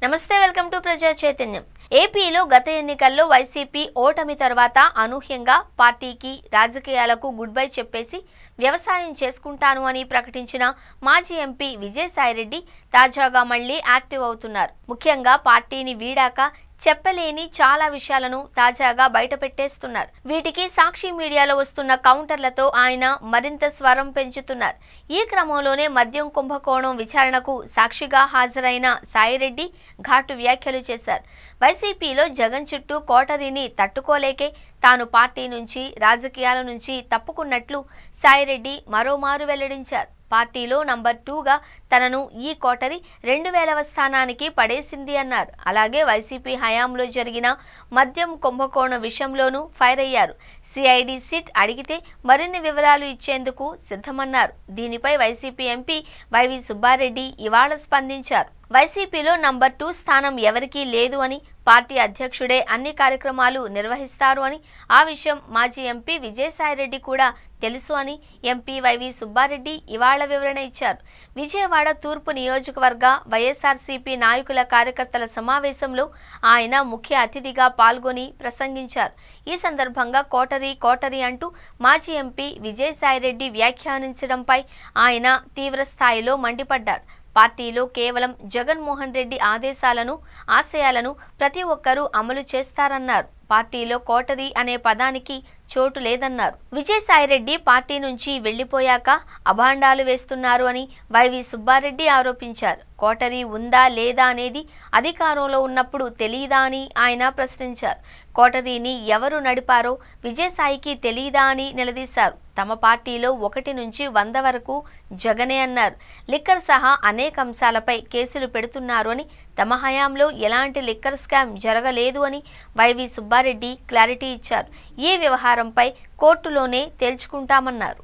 నమస్తే, welcome to ప్రజా చైతన్యం. ఏపీలో గత ఎన్నికల్లో వైసీపీ ఓటమి తర్వాత అనూహ్యంగా పార్టీకి రాజకీయాలకు గుడ్ బై చెప్పేసి వ్యవసాయం చేసుకుంటాను అని ప్రకటించిన మాజీ ఎంపీ విజయసాయిరెడ్డి తాజాగా మళ్లీ యాక్టివ్ అవుతున్నారు. ముఖ్యంగా పార్టీని వీడాక చెప్పలేని చాలా విషయాలను తాజాగా బయటపెట్టేస్తున్నారు. వీటికి సాక్షి మీడియాలో వస్తున్న కౌంటర్లతో ఆయన మరింత స్వరం పెంచుతున్నారు. ఈ క్రమంలోనే మద్యం కుంభకోణం విచారణకు సాక్షిగా హాజరైన సాయిరెడ్డి ఘాటు వ్యాఖ్యలు చేశారు. వైసీపీలో జగన్ చుట్టూ కోటరీని తట్టుకోలేకే తాను పార్టీ నుంచి రాజకీయాల నుంచి తప్పుకున్నట్లు సాయిరెడ్డి మరోమారు వెల్లడించారు. పార్టీలో నంబర్ 2గా తనను ఈ కోటరీ 2000వ స్థానానికి పడేసింది అన్నారు. అలాగే వైసీపీ హయాంలో జరిగిన మద్యం కుంభకోణం విషయంలోనూ ఫైర్ అయ్యారు. సిఐడి సిట్ అడిగితే మరిన్ని వివరాలు ఇచ్చేందుకు సిద్ధమన్నారు. దీనిపై వైసీపీ ఎంపీ వైవి సుబ్బారెడ్డి ఇవాళ స్పందించారు. వైసీపీలో నంబర్ 2 స్థానం ఎవరికీ లేదు అని, పార్టీ అధ్యక్షుడే అన్ని కార్యక్రమాలు నిర్వహిస్తారు అని, ఆ విషయం మాజీ ఎంపీ విజయసాయిరెడ్డి కూడా తెలుసు అని ఎంపీ వైవి సుబ్బారెడ్డి ఇవాళ వివరణ ఇచ్చారు. విజయవాడ తూర్పు నియోజకవర్గ వైఎస్ఆర్సీపీ నాయకుల కార్యకర్తల సమావేశంలో ఆయన ముఖ్య అతిథిగా పాల్గొని ప్రసంగించారు. ఈ సందర్భంగా కోటరీ అంటూ మాజీ ఎంపీ విజయసాయిరెడ్డి వ్యాఖ్యానించడంపై ఆయన తీవ్ర స్థాయిలో మండిపడ్డారు. పార్టీలో కేవలం జగన్మోహన్ రెడ్డి ఆశయాలను ప్రతి ఒక్కరూ అమలు చేస్తారన్నారు. పార్టీలో కోటరీ అనే పదానికి చోటు లేదన్నారు. విజయసాయిరెడ్డి పార్టీ నుంచి వెళ్లిపోయాక అభాండాలు వేస్తున్నారు అని వైవి సుబ్బారెడ్డి ఆరోపించారు. కోటరీ ఉందా లేదా అనేది అధికారంలో ఉన్నప్పుడు తెలీదా అని ఆయన ప్రశ్నించారు. కోటరీని ఎవరు నడిపారో విజయసాయికి తెలీదా అని నిలదీశారు. తమ పార్టీలో 1 నుంచి 100 వరకు జగనే అన్నారు. లిక్కర్ సహా అనేక అంశాలపై కేసులు పెడుతున్నారు అని, తమ హయాంలో ఎలాంటి లిక్కర్ స్కామ్ జరగలేదు అని వైవి సుబ్బారెడ్డి క్లారిటీ ఇచ్చారు. ఈ వ్యవహారంపై కోర్టులోనే తేల్చుకుంటామన్నారు.